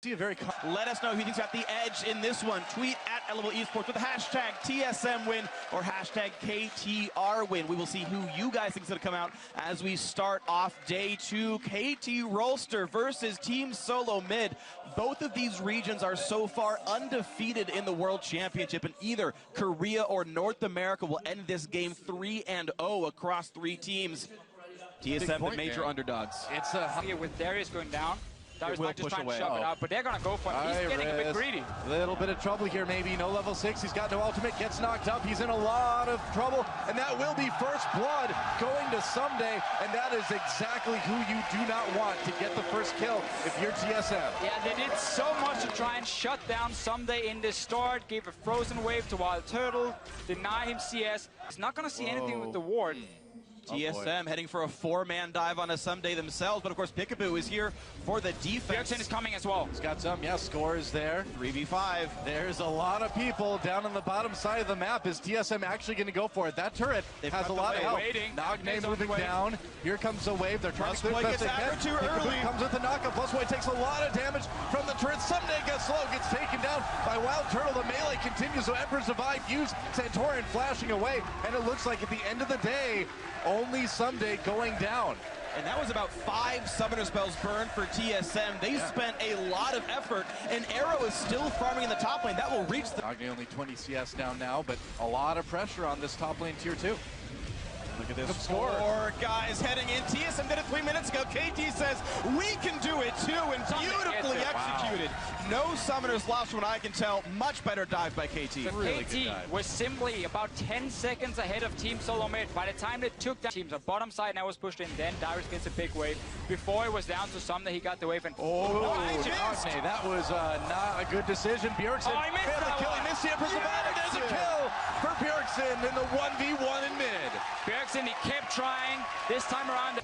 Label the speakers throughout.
Speaker 1: Let us know who you think's got the edge in this one. Tweet at Elevable Esports with the hashtag TSM win or hashtag KTR win. We will see who you guys think is going to come out as we start off day 2. KT Rolster versus Team Solo Mid. Both of these regions are so far undefeated in the World Championship, and either Korea or North America will end this game 3-0 across 3 teams. TSM, the major underdogs.
Speaker 2: It's here with Darius going down. Darius might just try and
Speaker 1: away.
Speaker 2: shove it out, but they're going to go for it. He's getting a bit greedy.
Speaker 3: Little bit of trouble here, maybe. No level 6. He's got no ultimate. Gets knocked up. He's in a lot of trouble, and that will be first blood going to Someday, and that is exactly who you do not want to get the first kill if you're TSM.
Speaker 2: Yeah, they did so much to try and shut down Someday in the start. Gave a frozen wave to Wild Turtle, deny him CS. He's not going to see anything with the ward.
Speaker 1: TSM heading for a 4-man dive on a Someday themselves, but of course Peekaboo is here for the defense.
Speaker 2: Bjergsen is coming as well.
Speaker 3: He's got some, Score is there.
Speaker 1: 3v5.
Speaker 3: There's a lot of people down on the bottom side of the map. Is TSM actually going to go for it? That turret has a lot of help. Nagne moving down. Here comes a wave. They're trying to clear the best they can.
Speaker 1: Too early.
Speaker 3: Comes with the knockup. Plusboy takes a lot of damage from the turret. Someday gets slow, gets taken down by Wild Turtle. The melee continues, so Emperor's Divide used. Santorin flashing away, and it looks like at the end of the day, only Someday going down.
Speaker 1: And that was about 5 summoner spells burned for TSM. They spent a lot of effort, and Arrow is still farming in the top lane. That will reach the...
Speaker 3: Nagne only 20 CS down now, but a lot of pressure on this top lane tier 2.
Speaker 1: Look at this score. 4 guys heading in. TSM did it 3 minutes ago. KT says, we can do it too, and beautifully executed. Wow. No summoners lost from what I can tell. Much better dive by KT.
Speaker 2: But really KT was simply about 10 seconds ahead of Team Solo Mid. By the time they took down teams, the bottom side now was pushed in, then Darius gets a big wave. Before it was down to Someday, he got the wave and...
Speaker 3: Nagne, that was not a good decision. Bjergsen failed to kill. He missed the Emperor's Divide. There's a kill for Bjergsen in the 1v1 in mid.
Speaker 2: Bjergsen, he kept trying. This time around...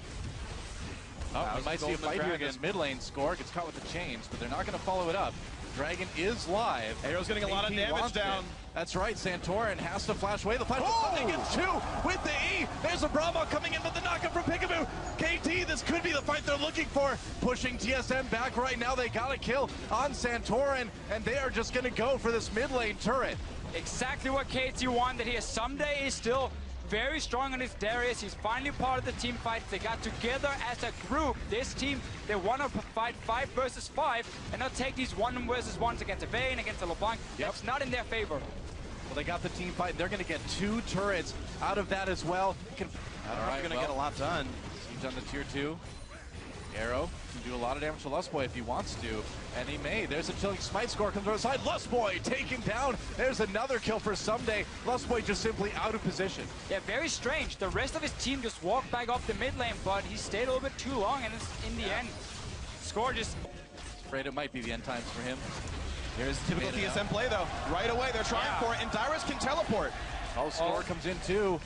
Speaker 3: Oh, we might see a fight here in this mid lane. Score gets caught with the chains, but they're not going to follow it up. Dragon is live.
Speaker 1: Arrow's getting a lot of damage down.
Speaker 3: That's right, Santorin has to flash away. The flash Someday gets 2 with the E. There's a Bravo coming in with the knockup from Peekaboo. KT, this could be the fight they're looking for. Pushing TSM back right now. They got a kill on Santorin, and they are just going to go for this mid lane turret.
Speaker 2: Exactly what KT wanted here. Someday is still very strong on his Darius. He's finally part of the team fight. They got together as a group. This team, they want to fight 5 versus 5 and not take these 1 versus 1s against a Vayne, against a LeBlanc. That's not in their favor.
Speaker 3: Well, they got the team fight. They're going to get 2 turrets out of that as well.
Speaker 1: All right, going to get a lot done.
Speaker 3: He's on the tier 2. Arrow can do a lot of damage to Lustboy if he wants to, and he may. There's a chilling smite. Score comes from the side. Lustboy taken down. There's another kill for Someday. Lustboy just simply out of position.
Speaker 2: Yeah, very strange. The rest of his team just walked back up the mid lane, but he stayed a little bit too long, and in the end, Score just...
Speaker 3: Afraid it might be the end times for him.
Speaker 1: Here's typical TSM play, though. Right away, they're trying for it, and Darius can teleport.
Speaker 3: Oh, Score comes in, too.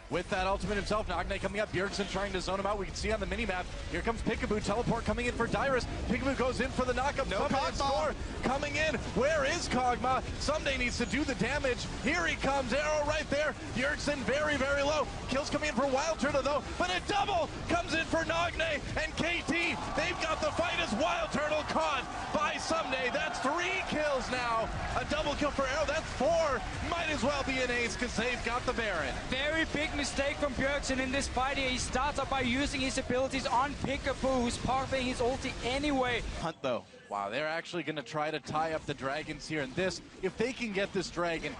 Speaker 3: With that ultimate himself, Nagne coming up, Bjergsen trying to zone him out. We can see on the mini-map. Here comes Peekaboo, teleport coming in for Darius. Peekaboo goes in for the knockup.
Speaker 1: No Kog'Maw.
Speaker 3: Score coming in. Where is Kog'Maw? Someday needs to do the damage. Here he comes, Arrow right there. Bjergsen very, very low. Kills coming in for Wild Turtle though, but a double comes in for Nagne and KT. They've got the fight as Wild Turtle caught by Someday. That's 3 kills now. A double kill for Arrow, that's 4. Might as well be an ace because they've got the Baron.
Speaker 2: Very big mistake from Bjergsen in this fight here. He starts up by using his abilities on Peekaboo, who's parking his ulti anyway.
Speaker 1: Hunt though.
Speaker 3: Wow, they're actually going to try to tie up the dragons here. And this, if they can get this dragon,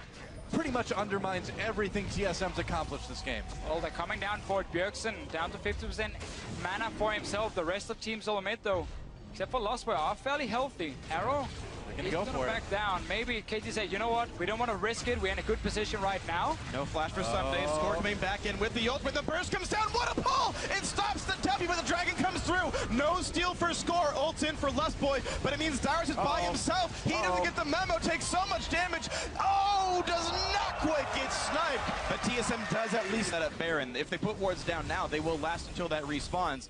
Speaker 3: pretty much undermines everything TSM's accomplished this game.
Speaker 2: Well, they're coming down for it. Bjergsen down to 50% mana for himself. The rest of Team Solo Mid though, except for Lostboy, are fairly healthy. Arrow,
Speaker 3: he's going to
Speaker 2: back down. Maybe KT said, you know what, we don't want to risk it. We're in a good position right now.
Speaker 1: No flash for Someday. Score coming back in with the ult, but the burst comes down. What a pull! It stops the W, but the dragon comes through. No steal for Score. Ult in for Lustboy, but it means Darius is by himself. He doesn't get the memo, takes so much damage. Oh, does not quite get sniped. But TSM does at least set up Baron. If they put wards down now, they will last until that respawns.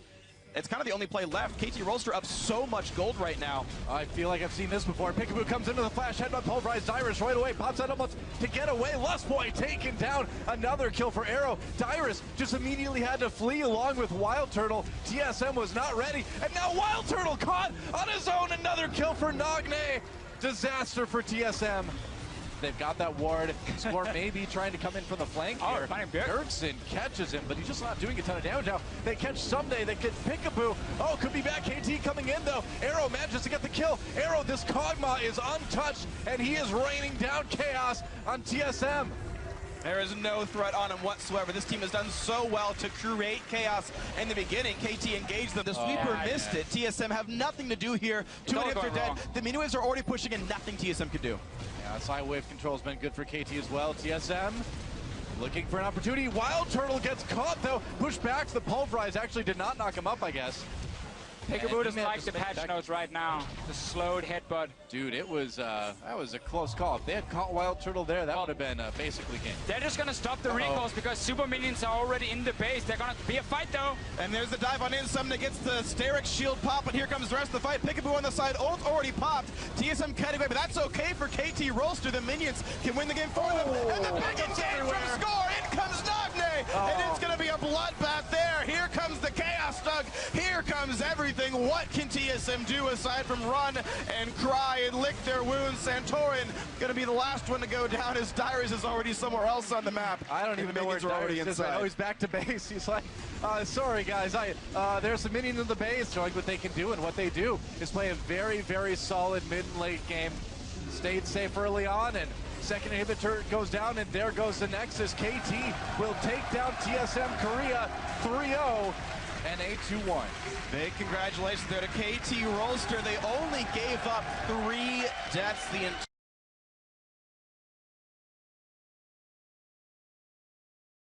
Speaker 1: it's kind of the only play left. KT Rolster up so much gold right now.
Speaker 3: I feel like I've seen this before. Peekaboo comes into the flash, headbutt pulverized Dyrus right away, pops out almost to get away. Lustboy taken down, another kill for Arrow. Dyrus just immediately had to flee along with Wild Turtle. TSM was not ready, and now Wild Turtle caught on his own, another kill for Nagne. Disaster for TSM. They've got that ward. Score maybe trying to come in from the flank here. Erickson catches him, but he's just not doing a ton of damage now. They catch Someday, they get Peekaboo. Oh, could be back. KT coming in though. Arrow manages to get the kill. Arrow, this Kog'Maw is untouched, and he is raining down chaos on TSM.
Speaker 1: There is no threat on him whatsoever. This team has done so well to create chaos in the beginning. KT engaged them. The sweeper missed it. TSM have nothing to do here. 2 minutes are dead. The mini waves are already pushing and nothing TSM could do.
Speaker 3: Yeah, side wave control has been good for KT as well. TSM looking for an opportunity. Wild Turtle gets caught though. Pushed back. The pulverize actually did not knock him up, I guess.
Speaker 2: Peekaboo doesn't like the patch notes right now. The slowed headbutt.
Speaker 3: Dude, it was that was a close call. If they had caught Wild Turtle there, that would have been basically game.
Speaker 2: They're just gonna stop the recalls because super minions are already in the base. They're gonna be a fight though.
Speaker 1: And there's the dive on in. Someday gets the Sterix shield pop, but here comes the rest of the fight. Peekaboo on the side. Ult already popped. TSM cutting away, but that's okay for KT Rolster. The minions can win the game for them. And the big exchange from score. In comes Nagne. And it's gonna be a bloodbath there. Here comes the Chaos Thug. Here comes everything. What can TSM do aside from run and cry and lick their wounds? Santorin gonna be the last one to go down as Dyrus is already somewhere else on the map.
Speaker 3: I don't even know where Dyrus is. I know he's back to base. He's like, sorry guys, there's some minions in the base showing what they can do, and what they do is play a very, very solid mid and late game. Stayed safe early on, and second inhibitor goes down, and there goes the Nexus. KT will take down TSM Korea 3-0 and 8-2-1.
Speaker 1: Big congratulations there to KT Rolster. They only gave up 3 deaths the entire.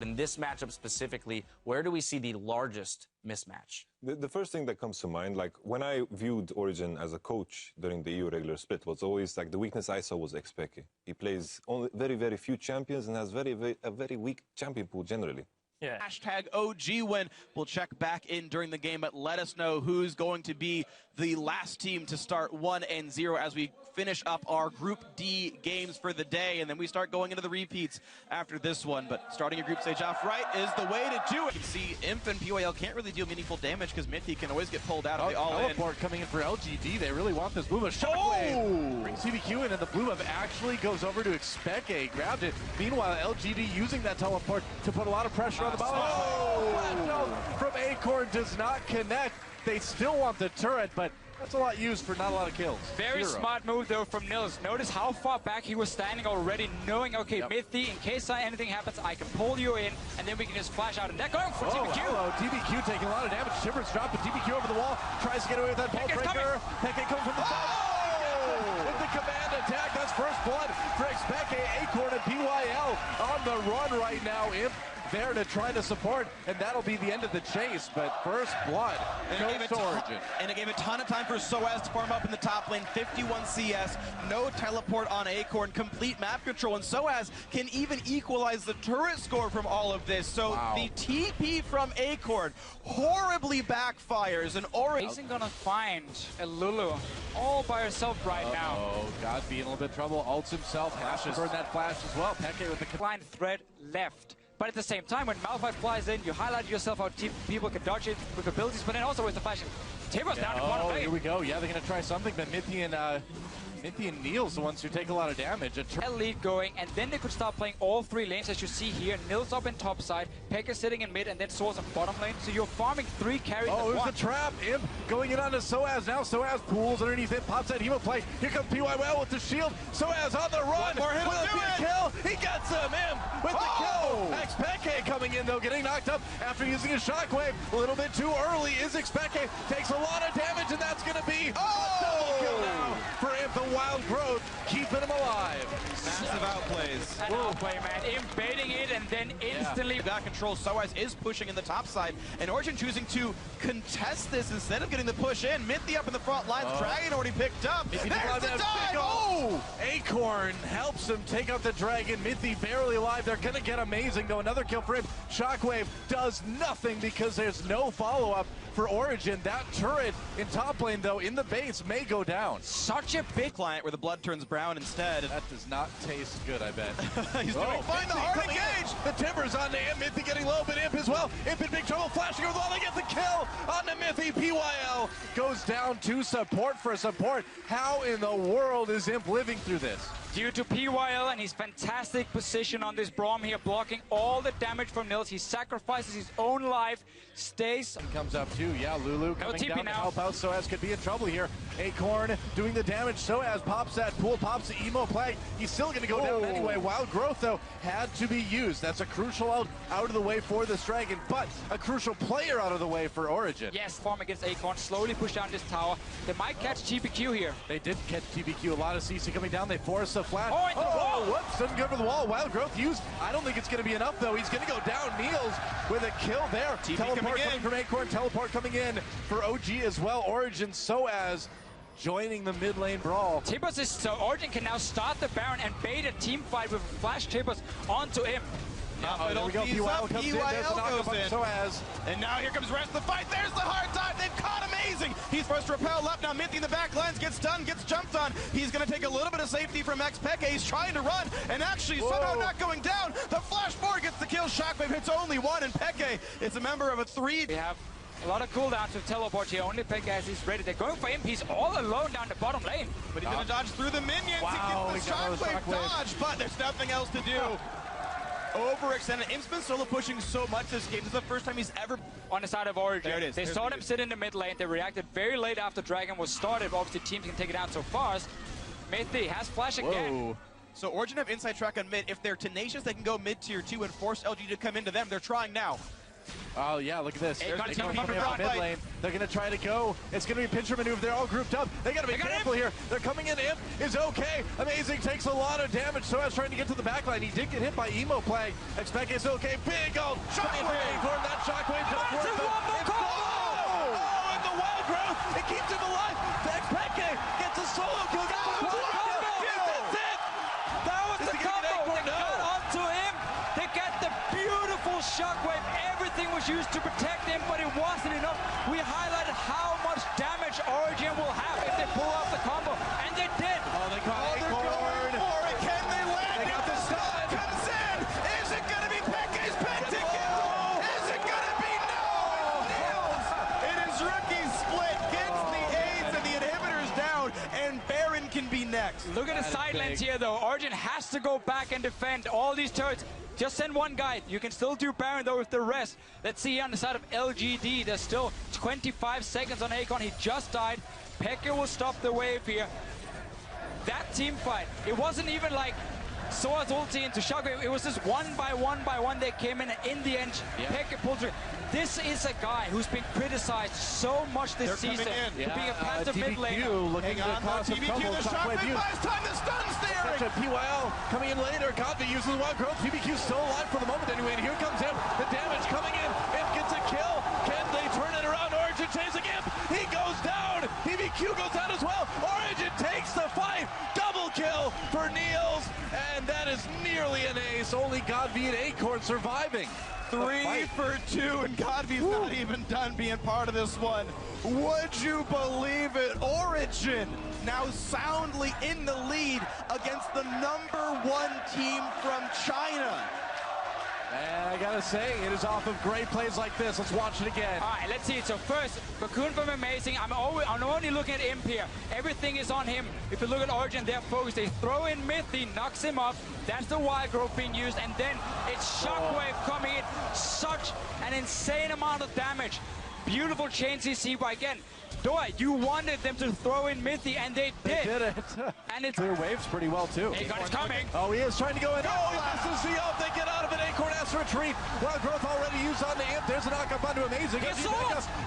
Speaker 4: In this matchup specifically, where do we see the largest mismatch?
Speaker 5: The first thing that comes to mind, like when I viewed Origin as a coach during the EU regular split, was always like the weakness I saw was xPeke. He plays only very, very few champions and has a very weak champion pool generally.
Speaker 1: Yeah. Hashtag OG win. We'll check back in during the game, but let us know who's going to be the last team to start 1-0 as we finish up our Group D games for the day, and then we start going into the repeats after this one. But starting your group stage off right is the way to do it. You can see Imp and PYL can't really deal meaningful damage because Minty can always get pulled out of the all-in.
Speaker 3: Teleport coming in for LGD. They really want this blue buff. Shockwave brings CBQ in, and the blue buff actually goes over to xPeke. Grabbed it. Meanwhile, LGD using that teleport to put a lot of pressure on the bottom. From Acorn does not connect. They still want the turret, but that's a lot used for not a lot of kills.
Speaker 2: Very smart move though from Nils. Notice how far back he was standing already, knowing, okay, Mithy, in case anything happens, I can pull you in, and then we can just flash out. And they're going for TBQ.
Speaker 3: Hello, TBQ taking a lot of damage. Shivers dropped, but TBQ over the wall. Tries to get away with that bolt breaker. Peke comes from the side. With the command attack, that's first blood for xPeke. Acorn and PYL on the run right now. Imp there to try to support, and that'll be the end of the chase. But first blood goes to Origin.
Speaker 1: And it gave a ton of time for Soaz to farm up in the top lane. 51 CS, no teleport on Acorn, complete map control, and Soaz can even equalize the turret score from all of this. So the TP from Acorn horribly backfires, and Origin
Speaker 2: isn't gonna find a Lulu all by herself right now.
Speaker 3: Oh, God, be in a little bit of trouble. Ults himself, has to burn that flash as well. Peke with the
Speaker 2: line thread left. But at the same time, when Malphite flies in, you highlight yourself how people can dodge it with abilities, but then also with the flash. Tibo's down in bottom lane.
Speaker 3: Here we go. Yeah, they're going to try something, but Mithy and Niels the ones who take a lot of damage.
Speaker 2: A lead going, and then they could start playing all 3 lanes, as you see here. Nils up in top side, Pekka sitting in mid, and then Soaz on bottom lane. So you're farming 3 carries at once.
Speaker 3: There's the trap. Imp going in onto Soaz now. Soaz pools underneath it, pops that Hemo play. Here comes PYL with the shield. Soaz on the run. Will it be a kill? He gets him. Imp with the kill. xPeke coming in though, getting knocked up after using a shockwave. A little bit too early is xPeke. Takes a lot of damage, and that's going to be a double kill now for Imp. The Wild Growth, keeping him alive.
Speaker 1: Massive outplays.
Speaker 2: An outplay, man. Invading it and then instantly
Speaker 1: Got control. Soaz is pushing in the top side, and Origin choosing to contest this instead of getting the push in. Mithy up in the front lines. Dragon already picked up. There's the dive. Oh!
Speaker 3: Acorn helps him take out the Dragon. Mithy barely alive. They're going to get amazing, though. Another kill for him. Shockwave does nothing because there's no follow-up for Origin. That turret in top lane, though, in the base may go down.
Speaker 2: such a big
Speaker 1: Client where the blood turns brown instead.
Speaker 3: That does not taste good, I bet.
Speaker 1: He's doing fine. The hard
Speaker 3: coming
Speaker 1: engage.
Speaker 3: in. The Timbers on to Imp. Mithy getting low, but Imp as well. Imp in big trouble, flashing over the wall. They get the kill on the Mithy. PYL goes down to support for support. How in the world is Imp living through this?
Speaker 2: due to PYL and his fantastic position on this Braum here, blocking all the damage from Nils. He sacrifices his own life, stays.
Speaker 3: Comes up too, yeah, Lulu coming
Speaker 2: TP
Speaker 3: down
Speaker 2: now.
Speaker 3: to help out. Soaz could be in trouble here. Acorn doing the damage. Soaz pops that pool, pops the emo plague. He's still going to go down anyway. Wild Growth, though, had to be used. That's a crucial out of the way for this Dragon, but a crucial player out of the way for Origin.
Speaker 2: Yes, farm against Acorn, slowly push down this tower. They might catch xPeke here.
Speaker 3: They did catch TBQ. A lot of CC coming down. They force a flash.
Speaker 2: Oh, into the wall.
Speaker 3: Whoops, doesn't go for the wall. Wild Growth used. I don't think it's going to be enough, though. He's going to go down. Niels with a kill there.
Speaker 1: TP
Speaker 3: Teleport
Speaker 1: coming
Speaker 3: coming from Acorn. Teleport coming in for OG as well. Origin, Soaz joining the mid lane brawl.
Speaker 2: Tibbers is, so Origin can now start the Baron and bait a team fight with Flash Tibbers onto him.
Speaker 3: There we go. PYL comes in. There's the knock up on Soaz.
Speaker 1: And now here comes the rest of the fight. There's the hard time. They've caught amazing. He's forced to repel up. Now Mithy in the back lines gets stunned, gets jumped on. He's going to take a little bit of safety from xPeke. He's trying to run and actually somehow not going down. The flash forward gets the kill. Shockwave hits only one, and Peke is a member of a 3.
Speaker 2: We have a lot of cooldowns to teleport here. Only Peke as he's ready. They're going for him. He's all alone down the bottom lane.
Speaker 1: But he's going to dodge through the minions
Speaker 3: Wow,
Speaker 1: to get the Shockwave dodge, but there's nothing else to do. Overextended. Imp's been solo pushing so much this game. This is the first time he's ever
Speaker 2: On the side of Origin.
Speaker 1: There it is.
Speaker 2: They saw them sit in the mid lane. They reacted very late after Dragon was started. Obviously, teams can take it down so fast. Mithy has flash again.
Speaker 1: So Origin have inside track on mid. If they're tenacious, they can go mid tier 2 and force LG to come into them. They're trying now.
Speaker 3: Oh, yeah, look at this.
Speaker 2: Acorn
Speaker 3: They're
Speaker 2: coming
Speaker 3: coming
Speaker 2: from
Speaker 3: up
Speaker 2: the
Speaker 3: mid
Speaker 1: front.
Speaker 3: lane. They're going to try to go. It's going to be a pincher maneuver. They're all grouped up. They got to be careful here. They're coming in. Imp is okay. Amazing takes a lot of damage. Soaz trying to get to the back line. He did get hit by Emo Plague. xPeke is okay. Big old shockwave. That shockwave does work. Oh, and the Wild Growth. It keeps him alive. xPeke gets a solo kill. That's it.
Speaker 2: That was the combo. They got onto him. They got the beautiful shockwave. Everything was used to protect him, but it wasn't enough. We highlighted how much damage Origin will have if they pull off the combo, and they did.
Speaker 3: Oh, they caught Acorn.
Speaker 1: For it. Can they win?
Speaker 3: They got the stun.
Speaker 1: Comes in. Is it going to be Peke's pen ticket? Is it going to be no? Niels. It is rookie split. Gets the aids and the inhibitors down, and Baron can be next.
Speaker 2: Look at the side lanes here, though. Origin has to go back and defend all these turrets. Just send one guy. You can still do Baron, though, with the rest. Let's see here on the side of LGD. There's still 25 seconds on Acorn. He just died. Peke will stop the wave here. That team fight, it wasn't even like Soaz ulti into Shockwave. It was just one by one they came in, and in the end, Peke pulled through. This is a guy who's been criticized so much this season for being a passive mid laner.
Speaker 3: Looking to cause some trouble. Shockwave
Speaker 1: Last time the stun's there.
Speaker 3: Such a PYL coming in later. Godby uses Wild Growth. TBQ still alive for the moment anyway. And here comes Imp. The damage coming in. Imp gets a kill. Can they turn it around? Origin chasing Imp. He goes down. TBQ goes down as well. Origin takes the fight. Double kill for Niels. And that is nearly an ace. Only Godby and Acorn surviving.
Speaker 1: 3 for 2, and Godby's not even done being part of this one. Would you believe it? Origin now soundly in the lead against the #1 team from China.
Speaker 3: And I gotta say, it is off of great plays like this. Let's watch it again.
Speaker 2: All right, let's see it. So first, Cocoon from Amazing. I'm only looking at Imp here. Everything is on him. If you look at Origin, they're focused. They throw in Mithy, knocks him off. That's the Wild Growth being used. And then it's Shockwave coming in. Such an insane amount of damage. Beautiful chain CC, but again, Doi, you wanted them to throw in Mithy, and they did.
Speaker 3: They did it.
Speaker 2: And it's
Speaker 3: Clear waves pretty well, too.
Speaker 2: Acorn's coming.
Speaker 3: Oh, he is trying to go in. Oh, he misses the up. They get out of it. Acorn has must retreat. Wild Growth already used on the Imp. There's a knock-up onto Amazing.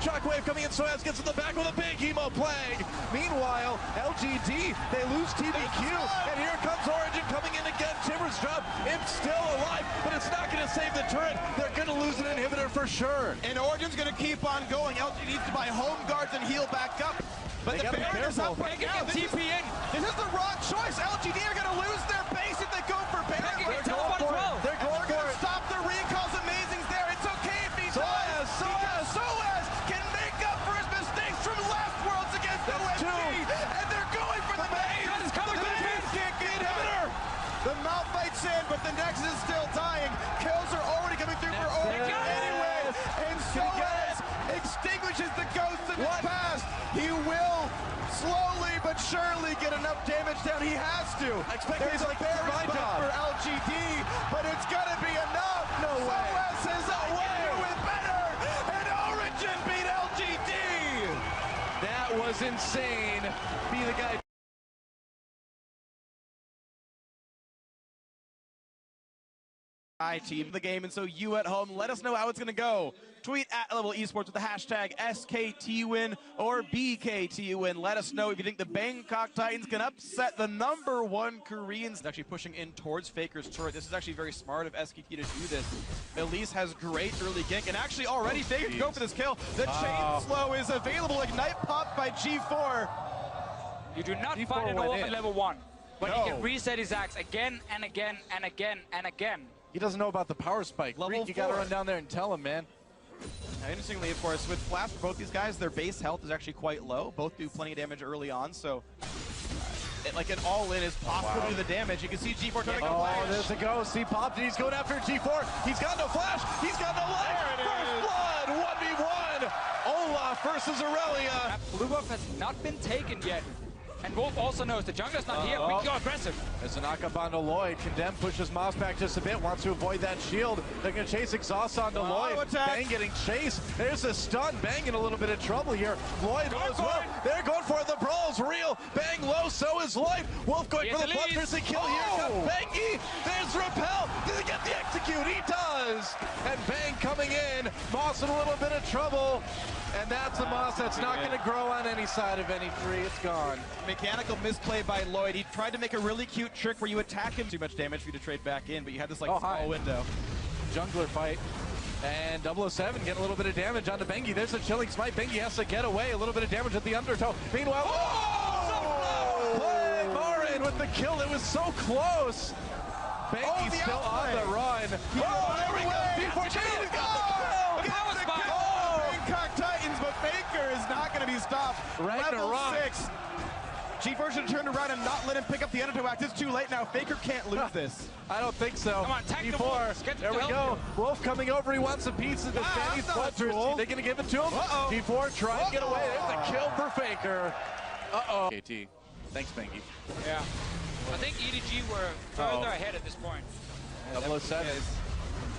Speaker 3: Shockwave coming in, Soaz gets in the back with a big Emo Plague. Meanwhile, LGD, they lose TBQ, and here comes Origin coming in again. Timbers drop, Imp still alive, but it's not going to save the turret. They're going to lose an inhibitor for sure.
Speaker 1: And Origin's going to keep on going. LGD needs to buy home guards and heal back up. But the Baron is up right now. This is the wrong choice. LGD are going to lose their base if they go for Baron.
Speaker 3: They're going for it. They're going for it.
Speaker 1: Stop the recalls. Amazing's there. It's okay if he dies. Soaz can make up for his mistakes from last Worlds against OMG. And they're going for the base.
Speaker 2: God is coming.
Speaker 1: The base can't get inhibitor. The mouth fights in, but the Nexus is still dying. Kills are already coming through for Origin anyway. And Soaz extinguishes the ghosts in his past. He will slowly but surely get enough damage down. He has to. There's a Baron spot for LGD, but it's gonna be enough.
Speaker 3: No way.
Speaker 1: Soaz says, I can do it better, and Origin beat LGD.
Speaker 3: That was insane. Be the guy.
Speaker 1: Team the game, and so you at home, let us know how it's going to go. Tweet at Level Esports with the hashtag SKTWin or BKTWin. Let us know if you think the Bangkok Titans can upset the #1 Koreans. Actually pushing in towards Faker's turret. This is actually very smart of xPeke to do this. Elise has great early gank, and actually already Faker can go for this kill. The chain slow is available. Ignite popped by G4.
Speaker 2: You do not fight an Wolf at level 1, but he can reset his axe again and again and again and again.
Speaker 3: He doesn't know about the power spike.
Speaker 1: Level
Speaker 3: you got to run down there and tell him, man.
Speaker 1: Now, interestingly, of course, with Flash for both these guys, their base health is actually quite low. Both do plenty of damage early on, so like an all-in is possible to do the damage. You can see G4 trying to go flash.
Speaker 3: There's the ghost. He popped it. He's going after G4. He's got no flash. He's got no life. First blood. 1v1. Olaf versus Aurelia.
Speaker 2: That blue buff has not been taken yet. And Wolf also knows the jungler's not here. We can go aggressive.
Speaker 3: There's a knock-up onto Lloyd. Condemn pushes Moss back just a bit. Wants to avoid that shield. They're going to chase Exhaust onto Lloyd. Bang getting chased. There's a stun. Bang in a little bit of trouble here. Lloyd low as well. They're going for it. The brawl's real. Bang low. So is Lloyd. Wolf going for the bloodthirsty kill here. Comes Bangy. There's Repel. Does he get the execute? He does. And Bang coming in. Moss in a little bit of trouble. And that's a Moss that's not going to grow on any side of any tree. It's gone.
Speaker 1: Mechanical misplay by Lloyd. He tried to make a really cute trick where you attack him. Too much damage for you to trade back in, but you had this like small window.
Speaker 3: Jungler fight. And 007 getting a little bit of damage onto Bengi. There's a chilling smite. Bengi has to get away. A little bit of damage at the undertow. Meanwhile, Marin with the kill. It was so close. Bengi still on the run. There we go. Before Bengi's got the kill.
Speaker 2: Power spike.
Speaker 1: Bangkok Titans, but Faker is not going to be stopped. Level 6. G4 should have turned around and not let him pick up the undertow act. It's too late now. Faker can't lose this.
Speaker 3: I don't think so.
Speaker 2: Come on, attack the
Speaker 3: G4.
Speaker 2: Wolf.
Speaker 3: There we go. Wolf coming over. He wants a piece of the Fanny's bloodthirsty. They're going to give it to him. G4 trying to get away. There's a kill for Faker. KT. Thanks, Bengi.
Speaker 2: Yeah. I think EDG were further ahead at this point.
Speaker 3: 007.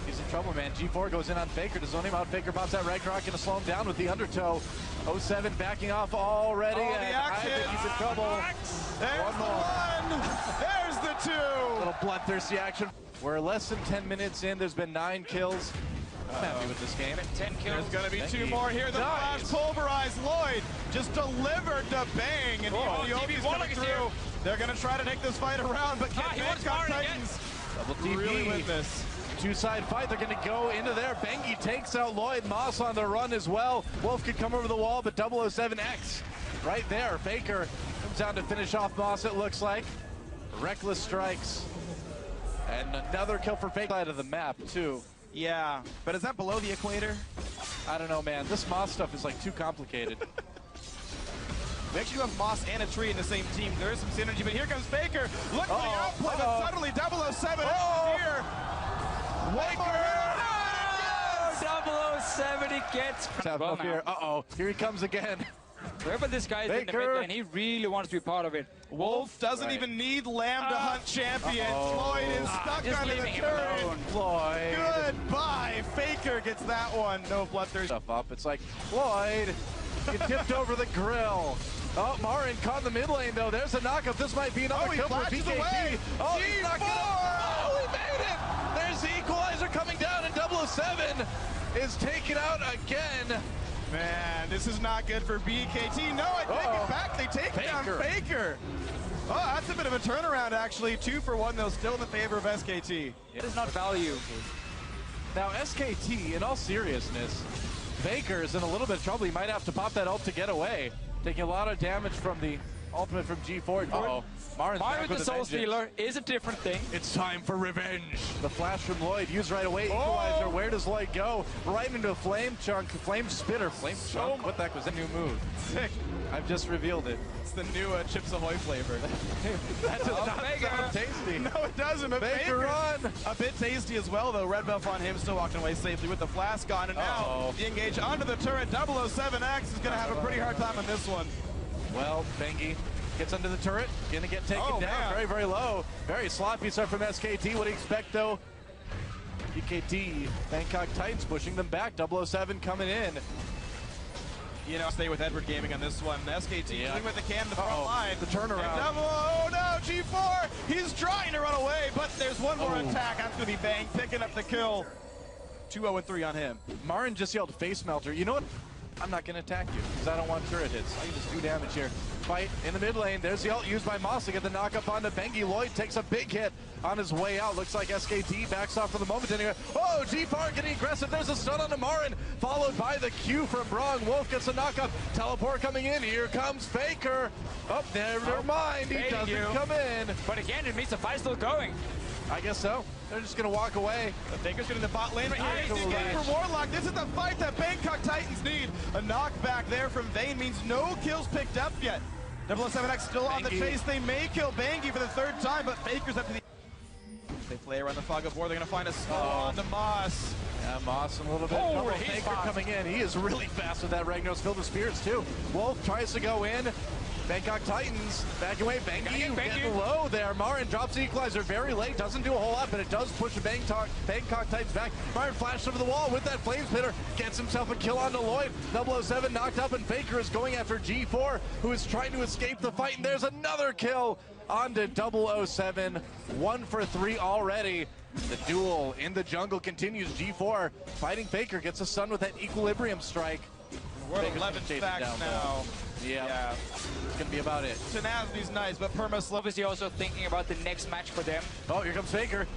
Speaker 3: He's in trouble, man. G4 goes in on Faker to zone him out. Faker pops that Ragnarok, going to slow him down with the undertow. 07 backing off already. And I think he's in trouble.
Speaker 1: There's the one. There's the two.
Speaker 3: A little bloodthirsty action. We're less than 10 minutes in. There's been 9 kills. I'm happy with this game.
Speaker 2: 10 kills.
Speaker 1: There's going to be 2 more here. The flash pulverized Lloyd just delivered the Bang. And Yogi's coming through. They're going to try to take this fight around, but can Bangkok Titans really win this?
Speaker 3: Two-side fight. They're going to go into there. Bengi takes out Lloyd. Moss on the run as well. Wolf could come over the wall, but 007X right there. Faker comes down to finish off Moss, it looks like. Reckless strikes. And another kill for Faker. Side of the map, too.
Speaker 1: Yeah, but is that below the equator?
Speaker 3: I don't know, man. This Moss stuff is like too complicated.
Speaker 1: We actually have Moss and a tree in the same team. There is some synergy, but here comes Faker. Look for the outplay, but suddenly 007 is here.
Speaker 2: Oh, 007, he gets
Speaker 3: here. Here he comes again.
Speaker 2: Wherever this guy is in the mid lane, he really wants to be part of it.
Speaker 1: Wolf doesn't even need Lamb to hunt champions. Lloyd is stuck under the turret.
Speaker 3: Lloyd.
Speaker 1: Goodbye. Faker gets that one. No bloodthirsty
Speaker 3: stuff up. It's like, Lloyd, you tipped over the grill. Oh, Marin caught in the mid lane, though. There's a knockup. This might be another kill for PKP.
Speaker 1: Oh,
Speaker 3: he's not gonna... Oh, he made it! There's the equalizer coming down. 007 is taken out again.
Speaker 1: Man, this is not good for BKT. No, I take it back. They take down Faker. Oh, that's a bit of a turnaround, actually. 2 for 1, though, still in the favor of SKT.
Speaker 2: It is not value.
Speaker 3: Now, SKT, in all seriousness, Faker's in a little bit of trouble. He might have to pop that ult to get away. Taking a lot of damage from the ultimate from G4. Uh-oh. Marin
Speaker 2: with the Soul Stealer is a different thing.
Speaker 3: It's time for revenge. The flash from Lloyd used right away. Equalizer. Where does Lloyd go? Right into a flame chunk. Flame spitter. Flame chunk. What the heck was that new move?
Speaker 1: Sick.
Speaker 3: I've just revealed it.
Speaker 1: It's the new Chips Ahoy flavor.
Speaker 3: That does not sound tasty.
Speaker 1: No, it doesn't. But
Speaker 3: Faker on.
Speaker 1: A bit tasty as well, though. Red buff on him, still walking away safely with the flask on. And now the engage onto the turret. 007X is going to have a pretty hard time on this one.
Speaker 3: Well, Bengi gets under the turret, gonna get taken down very, very low. Very sloppy start from SKT. What do you expect, though? BKT, Bangkok Titans pushing them back. 007 coming in.
Speaker 1: You know, stay with Edward Gaming on this one. SKT doing what they can the front line.
Speaker 3: The turnaround.
Speaker 1: Oh no, G4! He's trying to run away, but there's one more attack. That's gonna be Bang picking up the kill. 2-0-3 on him.
Speaker 3: Marin just yelled face melter. You know what? I'm not going to attack you because I don't want turret hits. I can just do damage here. Fight in the mid lane. There's the ult used by Moss to get the knockup onto Bengi. Lloyd takes a big hit on his way out. Looks like SKT backs off for the moment anyway. Oh, G4 getting aggressive. There's a stun on Marin, followed by the Q from Brong. Wolf gets a knockup. Teleport coming in. Here comes Faker. Oh, never mind. He doesn't come in.
Speaker 2: But again, it means the fight's still going.
Speaker 3: I guess so. They're just going to walk away.
Speaker 1: The Faker's getting the bot lane right here. He's getting for Warlock. This is the fight that Bangkok Titans need. A knockback there from Vayne means no kills picked up yet. 007X still on the chase. They may kill Bangi for the 3rd time, but Faker's up to the... They play around the fog of war. They're going to find a slow on to Moss.
Speaker 3: Yeah, Moss a little bit. Faker coming in. He is really fast with that Ragnaros. Filled with spirits, too. Wolf tries to go in. Bangkok Titans backing away. Bengi getting low there. Marin drops the equalizer very late. Doesn't do a whole lot, but it does push the Bangkok Titans back. Marin flashed over the wall with that flame spitter. Gets himself a kill onto Lloyd. 007 knocked up, and Faker is going after G4, who is trying to escape the fight. And there's another kill onto 007. 1 for 3 already. The duel in the jungle continues. G4 fighting Faker. Gets a stun with that equilibrium strike.
Speaker 1: We're at 11 stacks now.
Speaker 3: Yeah, it's going to be about it.
Speaker 1: Tenacity's nice, but Perma
Speaker 2: Obviously also thinking about the next match for them.
Speaker 3: Oh, here comes Faker.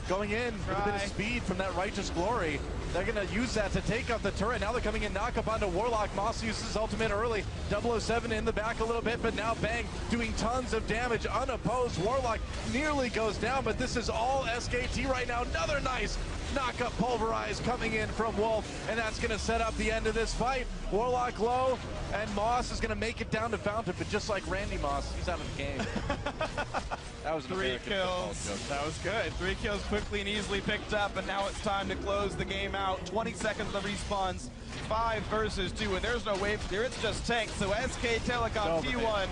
Speaker 3: Going in with a bit of speed from that Righteous Glory. They're going to use that to take out the turret. Now they're coming in, knock up onto Warlock. Moss uses his ultimate early. 007 in the back a little bit, but now Bang doing tons of damage unopposed. Warlock nearly goes down, but this is all SKT right now. Another nice knockup pulverized coming in from Wolf, and that's going to set up the end of this fight. Warlock low, and Moss is going to make it down to Fountain, but just like Randy Moss, he's out of the game. That was
Speaker 1: 3 kills. That was good. 3 kills quickly and easily picked up, and now it's time to close the game out. 20 seconds of respawns, 5 versus 2, and there's no wave here. It's just tanks. So SK Telecom T1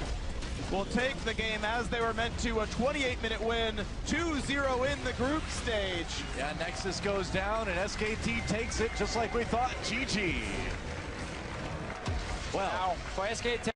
Speaker 1: will take the game as they were meant to. A 28-minute win, 2-0 in the group stage.
Speaker 3: Yeah, Nexus goes down, and SKT takes it just like we thought. GG. Well,
Speaker 2: for SK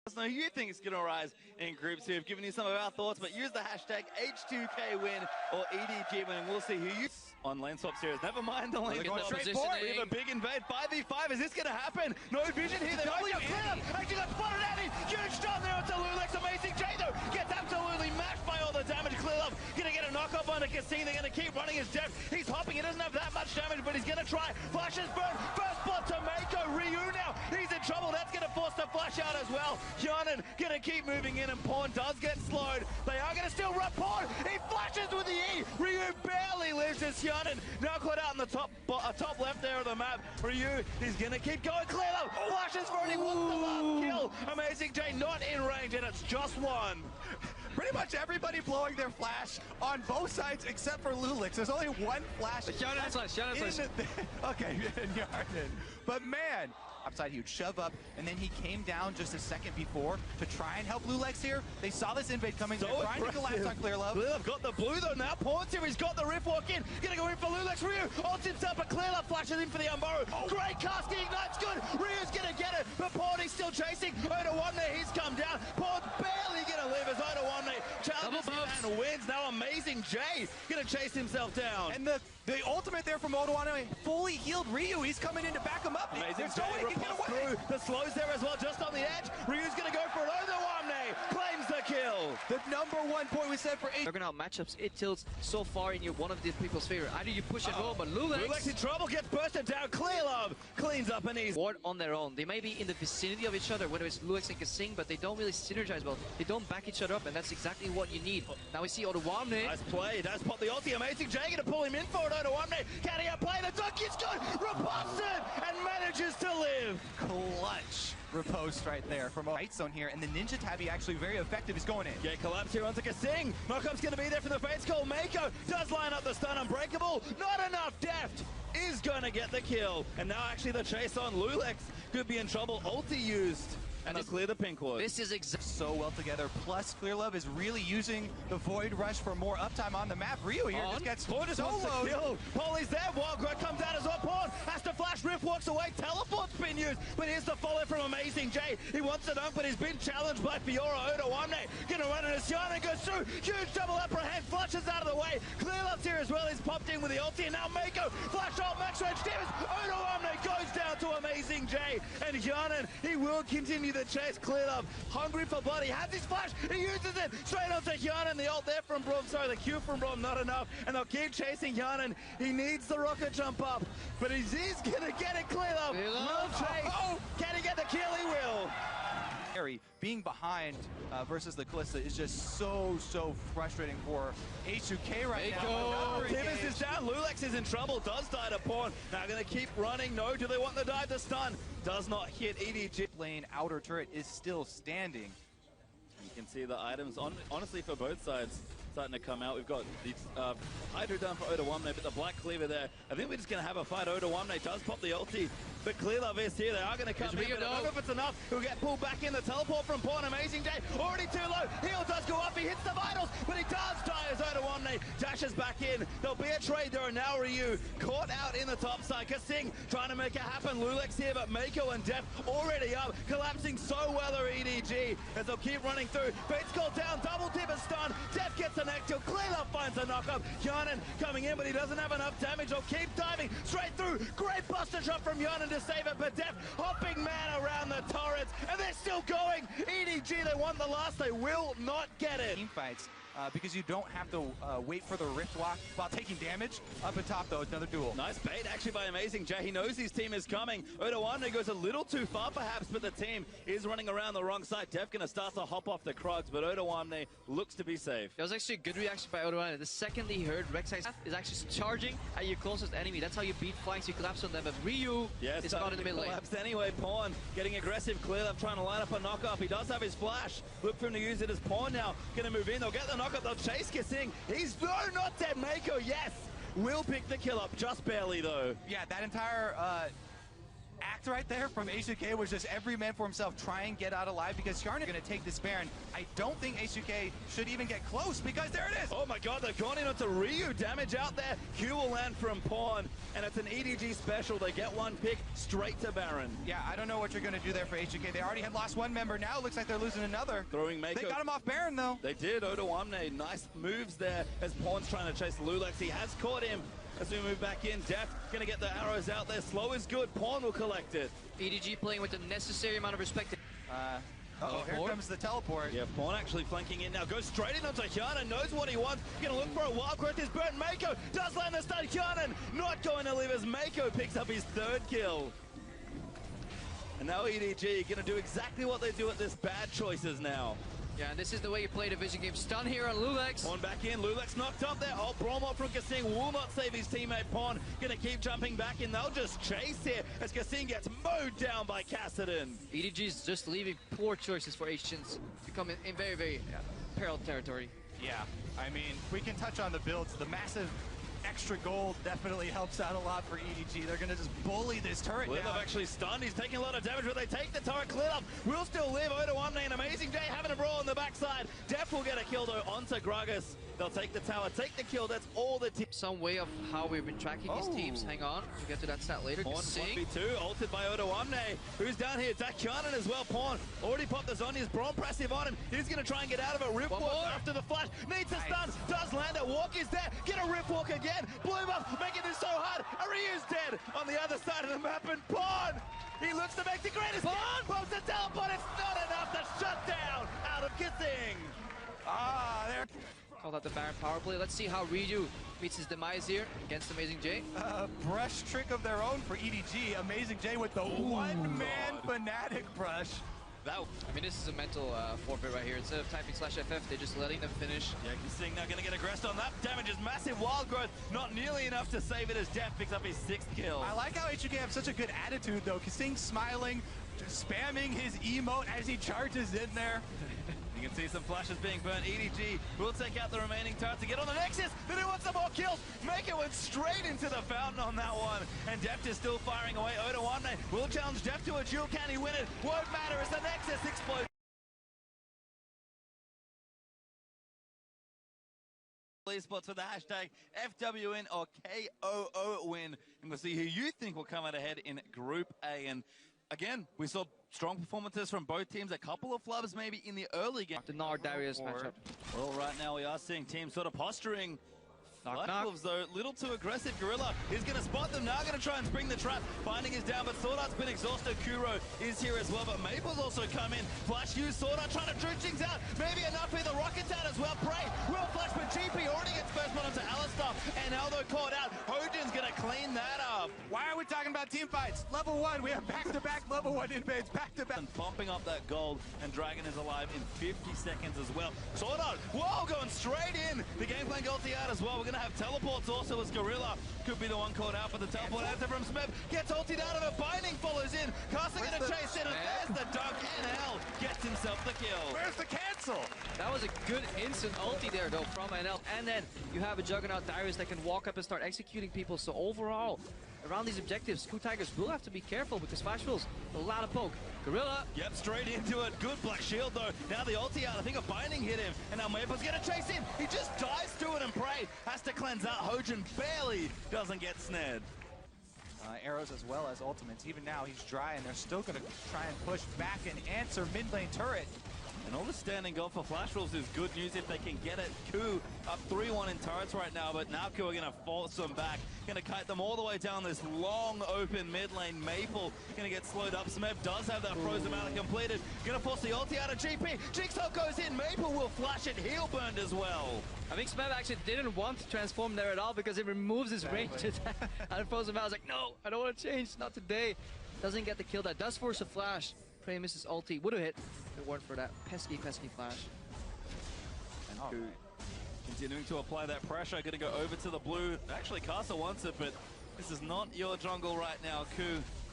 Speaker 6: Let us know who you think is going to rise in Group 2. We've given you some of our thoughts, but use the hashtag H2K win or EDG win, and we'll see who you on lane swap series. Never mind the lane swap. We have a big invade. 5v5. Is this going to happen? No vision here. They're only actually got spotted out. Huge stun there onto Lulex. Amazing J though gets absolutely mashed by all the damage. Clear up. Going to get a knockup on the Cassine. They're going to keep running his depth. He's hopping. He doesn't have that much damage, but he's going to try. Flashes burn. First blood to Mako. Ryu now. He's in trouble. That's going to force the flash out as well. Hyanan going to keep moving in, and Pawn does get slowed. They are going to still run Pawn. He flashes with the E. Ryu barely lives as Hyanan now caught out in the top left there of the map. Ryu is going to keep going. Clear up. Flashes for it. He wants the last kill. Amazing J not in range, and it's just one.
Speaker 1: Pretty much everybody blowing their flash on both sides except for Lulix. There's only one flash. Okay, Yarden. But man, upside he would shove up, and then he came down just a second before to try and help Lulex here. They saw this invade coming. They're trying to collapse on Clear Love.
Speaker 6: Clear Love got the blue though now. Pawn's here. He's got the rift walk in. Gonna go in for Lulex. Ryu ults himself, but Clear Love flashes in for the Umbaro. Great cast. He ignites good. Ryu's gonna get it, but Pawn is still chasing. 0-1 there. He's come down. Pawn's barely gonna gonna live as Oda Omni challenges him and wins. Now Amazing J gonna chase himself down.
Speaker 7: And the ultimate there from Oda Omni, fully healed Ryu. He's coming in to back him up.
Speaker 6: Amazing
Speaker 7: There's no way he can get away.
Speaker 6: Through. The slows there as well, just on the edge. Ryu's gonna go for it. Oda Omni claims the kill.
Speaker 7: The #1 point we said for H.
Speaker 8: Looking out matchups, it tilts so far in one of these people's favor. Either you push and roll, but
Speaker 6: Lulex in trouble, gets bursted down. Clear Love cleans up an easy.
Speaker 8: Ward on their own. They may be in the vicinity of each other, whether it's Lulex and Kasing, but they don't really synergize well. They don't back each other up, and that's exactly what you need. Now we see Oda Omni.
Speaker 6: Nice play. Does pop the ulti. Amazing J gonna pull him in for it. Oda Omni. Can he outplay the dunk? It's good. Riposte it and manages to live.
Speaker 7: Clutch riposte right there from a right zone here, and the Ninja Tabby actually very effective. He's going in.
Speaker 6: Yeah, collapse here onto Kasing. Knockup's gonna be there from the Fates call. Mako does line up the stun. Unbreakable. Not enough. Deft is gonna get the kill. And now actually the chase on Lulex could be in trouble. Ulti used. And they'll clear the pink ward.
Speaker 8: This is
Speaker 7: so well together. Plus, Clearlove is really using the Void Rush for more uptime on the map. Ryu here just gets soloed.
Speaker 6: Kill. Polly's there. Wildgrowth comes out as well. Pawn has to flash. Rift walks away. Teleport's been used. But here's the follow from Amazing J. He wants to dunk, but he's been challenged by Fiora. Oda Omni gonna run it as Yana goes through. Huge double upper hand. Flushes out of the way. Clearlove's here as well. He's popped in with the ulti. And now Mako. Flash ult. Max range damage. Oda Omni goes down to Amazing J. And Yanan, he will continue the chase. Clearlove, hungry for blood. He has his flash. He uses it straight onto Yanan. The ult there from Braum. Sorry, the Q from Braum, not enough. And they'll keep chasing Yanan. He needs the rocket jump up. But he's going to get it. Clearlove will chase. Can he get the kill? He will.
Speaker 7: Being behind versus the Kalista is just so frustrating for H2K right now.
Speaker 6: Tibbs is down. Lulex is in trouble. Does die to Pawn. Now going to keep running. No, do they want the dive to stun? Does not hit EDG.
Speaker 7: Lane outer turret is still standing.
Speaker 6: You can see the items, honestly, for both sides starting to come out. We've got the Hydra down for Oda Omni, but the Black Cleaver there. I think we're just going to have a fight. Oda Omni does pop the ulti, but Clearlove is here. They are going to come in, but I don't know if it's enough. He'll get pulled back in. The teleport from Pawn. Amazing J already too low. Heal does go up. He hits the vitals, but he does die as Oda Omni dashes back in. There'll be a trade there, and now Ryu caught out in the top side. Kasing trying to make it happen. Lulex here, but Mako and Def already up. Collapsing so well are EDG as they'll keep running through. Fates called down. Double tip and stun. Def gets the neck till Clearlove finds a knock-up. Yanan coming in, but he doesn't have enough damage. They'll keep diving straight through. Great buster shot from Yanan to save it, but Def hopping man around the turrets, and they're still going. EDG, they want the last. They will not get it.
Speaker 7: Team fights. Because you don't have to wait for the Rift Walk while taking damage. Up at top, though, it's another duel.
Speaker 6: Nice bait, actually, by Amazing J. He knows his team is coming. Oda Omni goes a little too far, perhaps, but the team is running around the wrong side. Def going to start to hop off the Krogs, but Oda Omni looks to be safe.
Speaker 8: That was actually a good reaction by Oda Omni. The second he heard Rek'Sai's is actually charging at your closest enemy. That's how you beat flanks. You collapse on them, but Ryu is caught in the middle lane.
Speaker 6: Collapsed anyway. Pawn getting aggressive. Clearlove trying to line up a knock-up. He does have his flash. Look for him to use it as Pawn now. Going to move in. They'll get the knock-up. They'll chase Kasing. He's not dead. Mako, yes, will pick the kill up, just barely though.
Speaker 7: Yeah, that entire act right there from H2K was just every man for himself. Try and get out alive because Yarn are going to take this Baron. I don't think H2K should even get close because there it is.
Speaker 6: Oh my god, they've gone in onto Ryu. Damage out there. Q will land from Pawn, and it's an EDG special. They get one pick straight to Baron.
Speaker 7: Yeah, I don't know what you're going to do there for H2K. They already had lost one member. Now it looks like they're losing another.
Speaker 6: Throwing Mako.
Speaker 7: They got him off Baron though.
Speaker 6: They did. Oda Omni, nice moves there as Pawn's trying to chase Lulex. He has caught him. As we move back in, Def gonna get the arrows out there. Slow is good. Pawn will collect it.
Speaker 8: EDG playing with the necessary amount of respect.
Speaker 7: Here comes the teleport.
Speaker 6: Yeah, Pawn actually flanking in now. Goes straight in onto Hyanan. Knows what he wants. Gonna look for a wild growth. Is burnt. Mako does land the stun. Hyanan not going to live as Mako picks up his third kill. And now EDG gonna do exactly what they do at this bad choices now.
Speaker 8: Yeah, and this is the way you play division game. Stun here on Lulex.
Speaker 6: Pawn back in. Lulex knocked up there. Oh, Braum from Kasing will not save his teammate Pawn. Gonna keep jumping back in. They'll just chase here as Kasing gets mowed down by Kassadin.
Speaker 8: EDG's just leaving poor choices for Asians to come in very peril territory.
Speaker 7: Yeah, I mean, we can touch on the builds. The massive extra gold definitely helps out a lot for EDG. They're going to just bully this turret now.
Speaker 6: Clearlove actually stunned. He's taking a lot of damage, but they take the turret. Clearlove will still live. Oda Omni and Amazing J having a brawl on the backside. Def will get a kill, though, onto Gragas. They'll take the tower, take the kill. That's all the team.
Speaker 8: Some way of how we've been tracking these teams. Hang on, we'll get to that stat later.
Speaker 6: Pawn 1v2, ulted by Odoamne. Who's down here? Dakyanan as well. Pawn already popped the Zhonya's Brawn passive on him. He's going to try and get out of it. Ripwalk after the flash. Needs a stun. Does land it. Walk is there. Get a Ripwalk again. Blue buff making this so hard. Ryu's dead on the other side of the map. And Pawn, he looks to make the greatest. Pawn pops a teleport. It's not enough to shut down out of kissing. There.
Speaker 8: Called out the Baron power play. Let's see how Ryu meets his demise here against Amazing J.
Speaker 7: Brush trick of their own for EDG. Amazing J with the one-man Fnatic brush.
Speaker 8: I mean, this is a mental forfeit right here. Instead of typing /FF, they're just letting them finish.
Speaker 6: Yeah, Kissing now going to get aggressed on that. Damage is massive. Wild growth, not nearly enough to save it as Def picks up his 6th kill.
Speaker 7: I like how xPeke have such a good attitude, though. Kissing smiling, just spamming his emote as he charges in there.
Speaker 6: You can see some flashes being burnt. EDG will take out the remaining turret to get on the Nexus. Then he wants some more kills. Make went straight into the fountain on that one. And Deft is still firing away. Odoamne will challenge Deft to a duel. Can he win it? Won't matter as the Nexus explodes. Esports with the hashtag FWN or KOO win. And we'll see who you think will come out ahead in Group A. And again, we saw strong performances from both teams. A couple of flubs maybe in the early game.
Speaker 8: The Nard Darius matchup.
Speaker 6: Well, right now we are seeing teams sort of posturing.
Speaker 8: Knock.
Speaker 6: Wolves, though, little too aggressive. Gorilla is going to spot them now, going to try and spring the trap. Binding is down, but Sword Art's been exhausted. Kuro is here as well, but Maple's also come in. Flash use Sword Art trying to dredge things out. Maybe enough here. The Rocket's out as well. Prey will flash, but GP already gets first one onto Alistar. And Aldo caught out. Hojin's going to clean that up.
Speaker 7: Why are we talking about team fights? Level 1, we have back-to-back level 1 invades, back-to-back.
Speaker 6: And pumping up that gold, and Dragon is alive in 50 seconds as well. Sword Art, whoa, going straight in. The game plan ulti out as well. We're going to have teleports also as Gorilla could be the one caught out, but the teleport answer from Smeb gets ultied out of it. Binding follows in. Carson going to chase in, and there's the dunk. NL gets himself the kill.
Speaker 7: Where's the cancel?
Speaker 8: That was a good instant ulti there, though, from NL. And then you have a Juggernaut Darius that can walk up and start executing people. So overall, around these objectives, Coup Tigers will have to be careful because Flash Wolves, a lot of poke. Gorilla.
Speaker 6: Yep, straight into it. Good Black Shield, though. Now the ulti out. I think a Binding hit him. And now Maple's going to chase him. He just dives through it, and Prey has to cleanse out. Hojin barely doesn't get snared.
Speaker 7: Arrows as well as ultimates. Even now, he's dry, and they're still going to try and push back and answer mid lane turret.
Speaker 6: And all the standing goal for Flash Wolves is good news if they can get it. Ku up 3-1 in turrets right now, but now Ku are going to force them back. Going to kite them all the way down this long open mid lane. Maple going to get slowed up. Smeb does have that frozen mallet completed. Going to force the ulti out of GP. Jigsaw goes in. Maple will flash it. Heal burned as well.
Speaker 8: I think Smeb actually didn't want to transform there at all because it removes his range attack. And frozen mallet's like, no, I don't want to change. Not today. Doesn't get the kill. That does force a flash. Prey misses ulti. Would have hit if it weren't for that pesky flash.
Speaker 6: And Ku continuing to apply that pressure. Going to go over to the blue. Actually, Casa wants it, but this is not your jungle right now, Ku.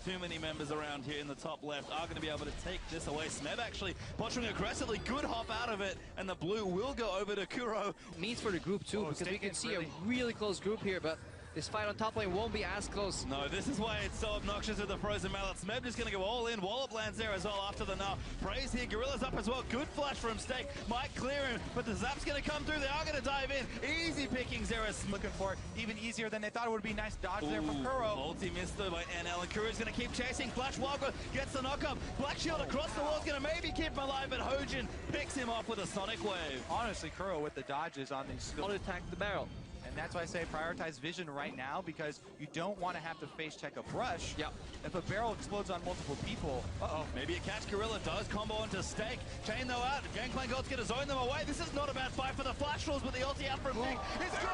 Speaker 6: Too many members around here in the top left are going to be able to take this away. Smeb actually posturing aggressively. Good hop out of it, and the blue will go over to Kuro.
Speaker 8: Means for the group too, because we can see a really close group here, but this fight on top lane won't be as close.
Speaker 6: No, this is why it's so obnoxious with the frozen mallet. Smeb just going to go all in. Wallop lands there as well after the null. Praise here. Gorilla's up as well. Good flash from Stake. Might clear him, but the zap's going to come through. They are going to dive in. Easy pickings there.
Speaker 7: Looking for it even easier than they thought it would be. Nice dodge there from Kuro.
Speaker 6: Ulti missed though by NL, and Kuro's going to keep chasing. Flash Wildgrowth gets the knock up. Black Shield across the wall is going to maybe keep him alive, but Hojin picks him off with a Sonic Wave.
Speaker 7: Honestly, Kuro with the dodges on these skills.
Speaker 8: I'll attack the barrel.
Speaker 7: And that's why I say prioritize vision right now, because you don't want to have to face check a brush.
Speaker 8: Yep.
Speaker 7: If a barrel explodes on multiple people,
Speaker 6: maybe a catch. Gorilla does combo into Stake. Chain though out. Gangplank Gold's going to zone them away. This is not a bad fight for the Flash Wolves, but the ulti out from Stake is good.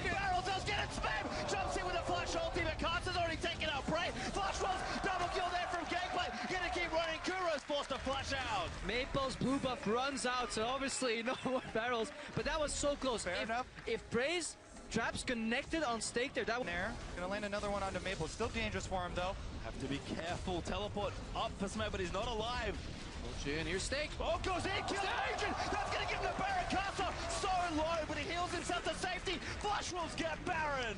Speaker 6: Barrel does get it. Spam jumps in with a Flash ulti, but Carter's already taken out Prey. Flash Wolves double kill there from Gangplank. Going to keep running. Kuro's forced to flash out.
Speaker 8: Maple's blue buff runs out, so obviously no more barrels, but that was so close.
Speaker 7: Fair enough.
Speaker 8: If Prey's traps connected on Stake there, that one
Speaker 7: there. Gonna land another one onto Maple. Still dangerous for him though.
Speaker 6: Have to be careful. Teleport up for Smeb, but he's not alive.
Speaker 8: and here's Stake.
Speaker 6: Oh, goes in, kills Agent. That's gonna give him the Baron. Casa so low, but he heals himself to safety. Flash Wolves get Baron.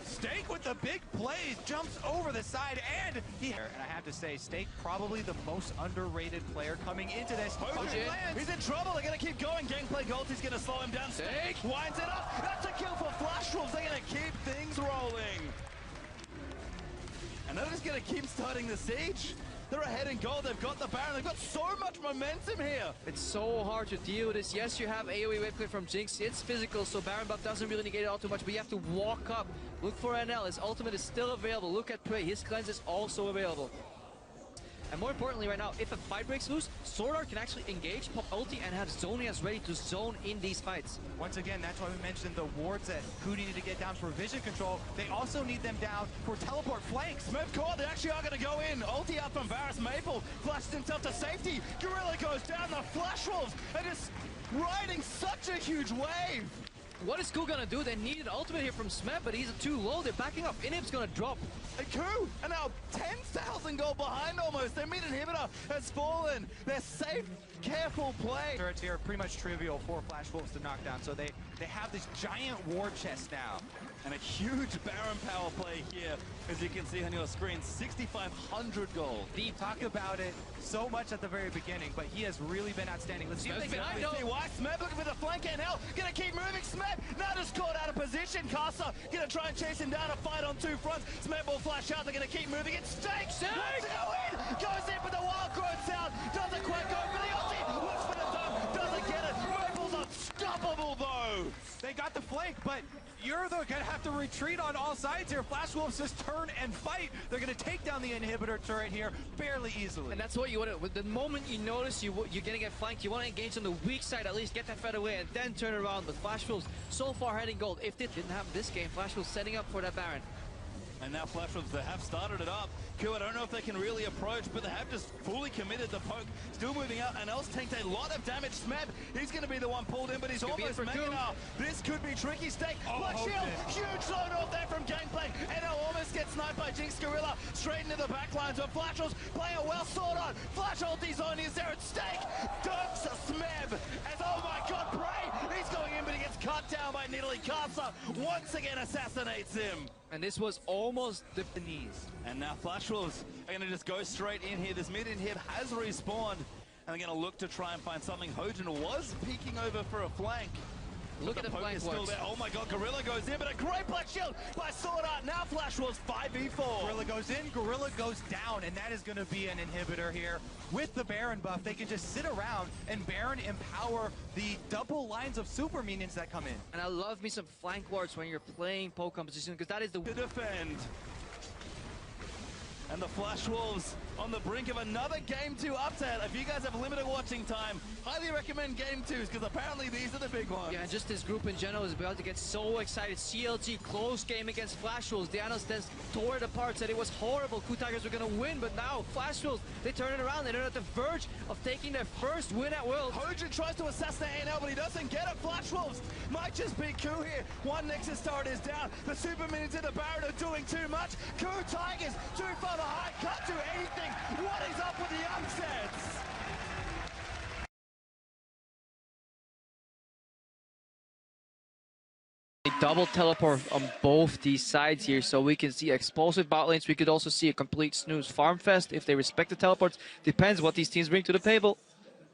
Speaker 7: xPeke with the big plays, jumps over the side, and I have to say, xPeke probably the most underrated player coming into this.
Speaker 6: He's in trouble. They're going to keep going. Gangplank ulti's going to slow him down.
Speaker 7: xPeke
Speaker 6: winds it up. That's a kill for Flash Wolves. They're going to keep things rolling. And they're just going to keep starting the siege. They're ahead in gold. They've got the Baron. They've got so much momentum here.
Speaker 8: It's so hard to deal with this. Yes, you have AoE wave clear from Jinx. It's physical, so Baron buff doesn't really negate it all too much, but you have to walk up. Look for NL. His ultimate is still available. Look at Prey. His cleanse is also available. And more importantly right now, if a fight breaks loose, Sword Art can actually engage, pop ulti, and have Zonias ready to zone in these fights.
Speaker 7: Once again, that's why we mentioned the wards that Ku needed to get down for vision control. They also need them down for teleport flanks.
Speaker 6: Smith caught. They actually are going to go in. Ulti out from Varus. Maple flashes himself to safety. Gorilla goes down. The Flash Wolves are just riding such a huge wave.
Speaker 8: What is Ku gonna do? They need an ultimate here from Smeb, but he's too low. They're backing up. Inhib's gonna drop.
Speaker 6: And Ku are now 10,000 gold behind almost. Their mid inhibitor has fallen. They're safe, careful play.
Speaker 7: Turrets here are pretty much trivial for Flash Wolves to knock down, so they have this giant war chest now.
Speaker 6: And a huge Baron power play here, as you can see on your screen, 6,500 gold.
Speaker 7: Deep talk about it so much at the very beginning, but he has really been outstanding. Let's see if they can
Speaker 6: see why. Smeb looking for the flank and hell. Gonna keep moving. Smeb now just caught out of position. Casa gonna try and chase him down. A fight on two fronts. Smeb will flash out. They're gonna keep moving. It's xPeke. Wants to go in. Goes in for the wild growth sound. Doesn't quite go for the ulti. Looks for the dome. Doesn't get it. Maple's unstoppable though.
Speaker 7: They got the flank, but you're gonna have to retreat on all sides here. Flash Wolves just turn and fight. They're gonna take down the inhibitor turret here fairly easily.
Speaker 8: And that's what you want to, the moment you notice you're gonna get flanked, you want to engage on the weak side, at least get that fed away, and then turn around. But Flash Wolves so far heading gold. If they didn't have this game, Flash Wolves setting up for that Baron.
Speaker 6: And now Flash Wolves, they have started it up. Ku, I don't know if they can really approach, but they have just fully committed the poke. Still moving out, and Els tanked a lot of damage. Smeb, he's going to be the one pulled in, but he's almost making up. This could be tricky. Stake, Black Shield, huge zone off there from Gangplank. NL almost gets sniped by Jinx Gorilla. Straight into the back lines of Flash Wolves, playing a well Sword Art. Flash ulti zone is there at Stake. Dunks Smeb, as oh my god, Prey, he's going in, but he gets cut down by Nidalee. Casa once again assassinates him.
Speaker 8: And this was almost the knees.
Speaker 6: And now Flash Wolves are going to just go straight in here. This mid inhib has respawned. And they're going to look to try and find something. Hojin was peeking over for a flank.
Speaker 8: Look at the flank
Speaker 6: still there. Oh my god, Gorilla goes in, but a great Black Shield by Sword Art. Now Flash Wolves 5v4.
Speaker 7: Gorilla goes in, Gorilla goes down, and that is going to be an inhibitor here. With the Baron buff, they can just sit around and Baron empower the double lines of super minions that come in.
Speaker 8: And I love me some flank wards when you're playing poke composition, because that is the...
Speaker 6: To defend. And the Flash Wolves on the brink of another Game 2 upset. If you guys have limited watching time, highly recommend Game 2s, because apparently these are the big ones.
Speaker 8: Yeah, and just this group in general is about to get so excited. CLG, close game against Flash Wolves. Dianos then tore it apart, said it was horrible. Ku Tigers were going to win, but now Flash Wolves, they turn it around. They're at the verge of taking their first win at Worlds.
Speaker 6: Hojin tries to assassinate ANL, but he doesn't get it. Flash Wolves might just be Ku here. One Nexus turret is down. The super minions in the Baron are doing too much. Ku Tigers too far behind. Can't do anything. What is up with the upsets?
Speaker 8: A double teleport on both these sides here, so we can see explosive bot lanes. We could also see a complete snooze farm fest if they respect the teleports. Depends what these teams bring to the table.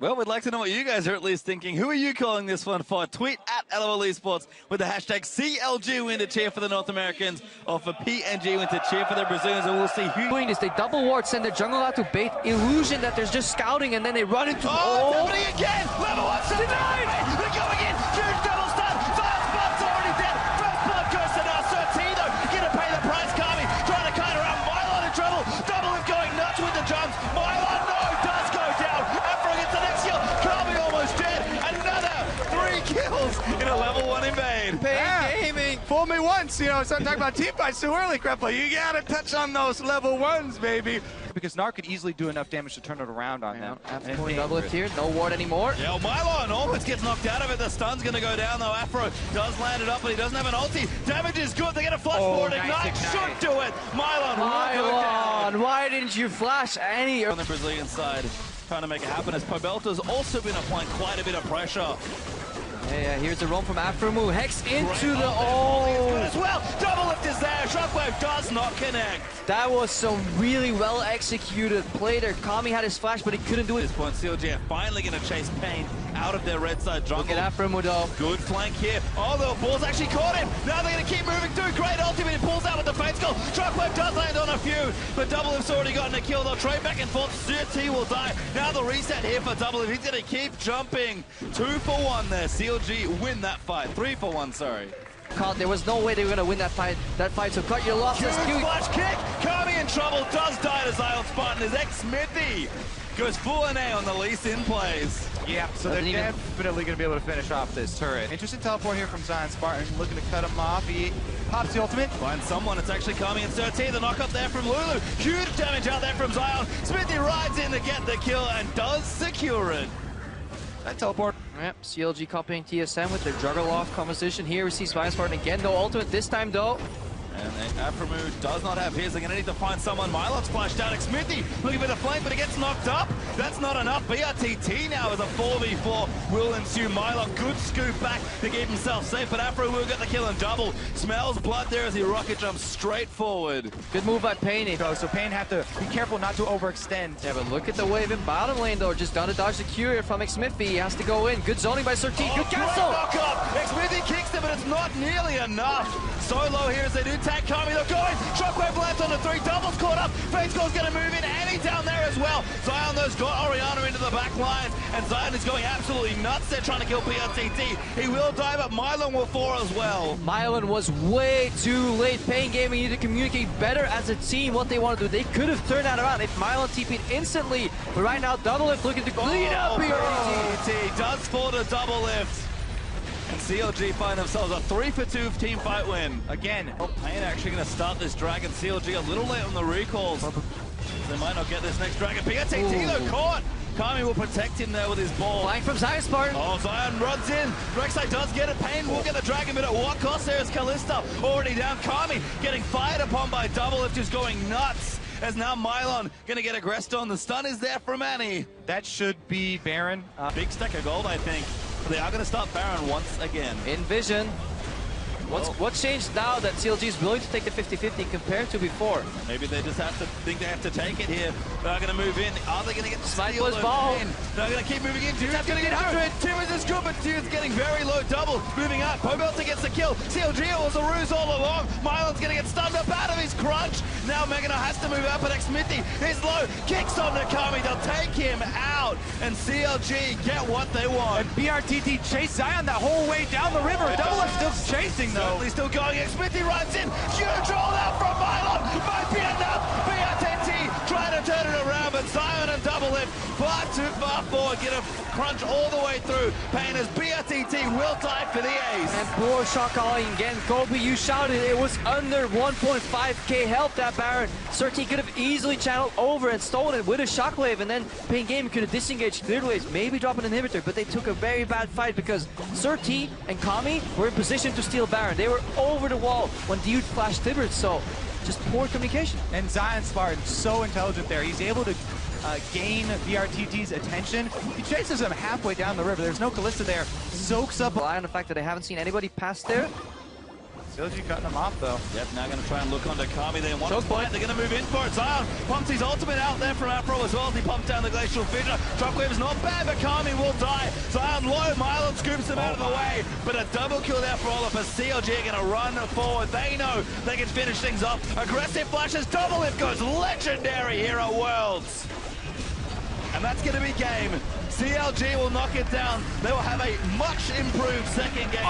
Speaker 6: Well, we'd like to know what you guys are at least thinking. Who are you calling this one for? Tweet at LOL Esports with the hashtag CLG win to cheer for the North Americans, or for PNG win to cheer for the Brazilians, and we'll see who...
Speaker 8: Doing this, they double ward, send their jungle out to bait. Illusion that there's just scouting, and then they run into...
Speaker 6: Oh, it's happening again! Level 1 denied! They're going in! Huge double stun! Fast But's already dead! First blood goes to now. Sortino gonna pay the price. Kami trying to kite around. Mylon in trouble. Double is going nuts with the jumps. Mylon, no, does go down. Afro gets the next kill. Kami almost dead. Another 3 kills in a level 1 invade.
Speaker 7: Gaming. Fool me once, you know, so I'm talking about team fights too early, Creppa. You gotta touch on those level 1s, baby. Because Nar could easily do enough damage to turn it around on them.
Speaker 8: After pulling double lift here, no ward anymore.
Speaker 6: Yeah, well, Mylon almost gets knocked out of it. The stun's going to go down, though. Afro does land it up, but he doesn't have an ulti. Damage is good. They get a flash forward. Ignite should do it. Mylon will go down.
Speaker 8: Why didn't you flash any?
Speaker 6: On the Brazilian side, trying to make it happen, as Pobelta's also been applying quite a bit of pressure.
Speaker 8: Yeah, here's the roam from Afromu. Hex into the...
Speaker 6: Good as well. Double lift is there. Shockwave does not connect.
Speaker 8: That was some really well executed play there. Kami had his flash, but he couldn't do it.
Speaker 6: At this point, CLG are finally going to chase Pain out of their red side jungle.
Speaker 8: Look at Afromu though.
Speaker 6: Good flank here. Oh, the ball's actually caught him. Now they're going to keep moving through. Great ultimate. He pulls out with the Fate Skull. Shockwave does land on a few, but Double Lift's already gotten a kill. They'll trade back and forth. T will die. Now the reset here for Double Lift. He's going to keep jumping. 2 for 1 there. CLG win that fight. 3 for 1, sorry.
Speaker 8: There was no way they were going to win that fight, so cut your losses.
Speaker 6: Huge flash kick. Kami in trouble. Does die to Zion Spartan. His xPeke goes full NA on the Lee Sin plays.
Speaker 7: Yeah, so they're definitely going to be able to finish off this turret. Interesting teleport here from Zion Spartan, looking to cut him off. He pops the ultimate.
Speaker 6: Find someone, it's actually Kami and 13. The knock up there from Lulu. Huge damage out there from Zion. Smithy rides in to get the kill and does secure it.
Speaker 7: That teleport.
Speaker 8: Yep, CLG copying TSM with their Juggerlock composition. Here we see Zion Spartan again, no ultimate this time though.
Speaker 6: And Afromu does not have his. They're going to need to find someone. Mylon's splashed out. xPeke looking for the flank, but he gets knocked up. That's not enough. BRTT now as a 4v4 will ensue. Mylon, good scoop back to keep himself safe, but Afromu will get the kill and double. Smells blood there as he rocket jumps straight forward.
Speaker 8: Good move by Pain.
Speaker 7: So Pain have to be careful not to overextend.
Speaker 8: Yeah, but look at the wave in bottom lane though. Just down to dodge the courier from xPeke. He has to go in. Good zoning by Surteed. Good cancel.
Speaker 6: Knock up. xPeke kicks it, but it's not nearly enough. Solo here as they do tag Kami. They're going. Shockwave lands on the 3. Doubles caught up. Fate Skull's going to move in. Annie down there as well. Zion those got Oriana into the back line. And Zion is going absolutely nuts. They're trying to kill BRTT. He will die, but Mylon will fall as well.
Speaker 8: Mylon was way too late. Pain Gaming needed to communicate better as a team what they want to do. They could have turned that around if Mylon TP'd instantly. But right now, Double Lift looking to clean up BRTT.
Speaker 6: Does fall to Double Lift. And CLG find themselves a 3 for 2 team fight win. Again, Pain actually going to start this Dragon. CLG a little late on the recalls. They might not get this next Dragon. BRTT though caught. Kami will protect him there with his ball.
Speaker 8: Flying from Zion Spartan.
Speaker 6: Oh, Zion runs in. Rek'Sai does get it. Pain will get the Dragon, but at what cost there is Kalista already down. Kami getting fired upon by Double Lift, just going nuts. As now Mylon going to get aggressed on. The stun is there from Annie.
Speaker 7: That should be Baron.
Speaker 6: Big stack of gold, I think. They are going to start Baron once again.
Speaker 8: In vision. What's changed now that CLG is willing to take the 50-50 compared to before?
Speaker 6: Maybe they just have to think they have to take it here. They're going to move in. Are they going to get the steal?
Speaker 8: Ball.
Speaker 6: They're going to keep moving in. Tyrion's going to get after it. Tyrion's is good, but Tyrion's getting very low. Double moving up. Pobelter gets the kill. CLG was a ruse all along. Mylon's going to get stunned up out of his crunch. Now Megano has to move up, but xPeke is low. Kicks on to Kami. They'll take him out. And CLG get what they want.
Speaker 7: And BRTT chased Zion that whole way down the river. Double Lift still chasing though.
Speaker 6: Certainly still going. xPeke runs in. Huge roll out from Mylon. Might be enough. BRTT trying to turn it around, but Zion and Double Lift far too far forward. Get a crunch all the way through. Pain as BRTT will die for the ace.
Speaker 8: And poor shot calling again. Kobe, you shouted it was under 1.5k health, that Baron. Surteed could have easily channeled over and stolen it with a shockwave, and then Pain Gaming could have disengaged clear waves, maybe drop an inhibitor, but they took a very bad fight because Surteed and Kami were in position to steal Baron. They were over the wall when Dude flashed Tibbert, so just poor communication.
Speaker 7: And Zion Spartan, so intelligent there. He's able to gain BRTT's attention. He chases him halfway down the river. There's no Kalista there. Soaks up.
Speaker 8: Rely on the fact that they haven't seen anybody pass there.
Speaker 7: CLG cutting him off though.
Speaker 6: Yep, now going to try and look onto Kami. They want to fight. They're going to move in for it. Zion pumps his ultimate out there from Afro as well as he pumps down the Glacial Fissure. Shockwave is not bad, but Kami will die. Zion low. Mylon scoops him out of the way, but a double kill there for Olaf as CLG are going to run forward. They know they can finish things off. Aggressive flashes. Double Lift goes legendary here at Worlds. And that's going to be game. CLG will knock it down. They will have a much improved second game.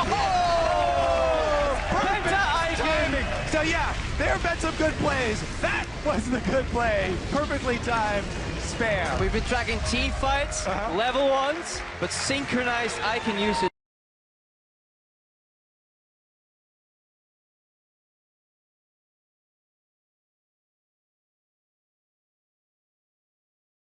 Speaker 7: Timing. So yeah, there have been some good plays. That was the good play. Perfectly timed spam.
Speaker 8: We've been tracking team fights, level 1s, but synchronized icon usage.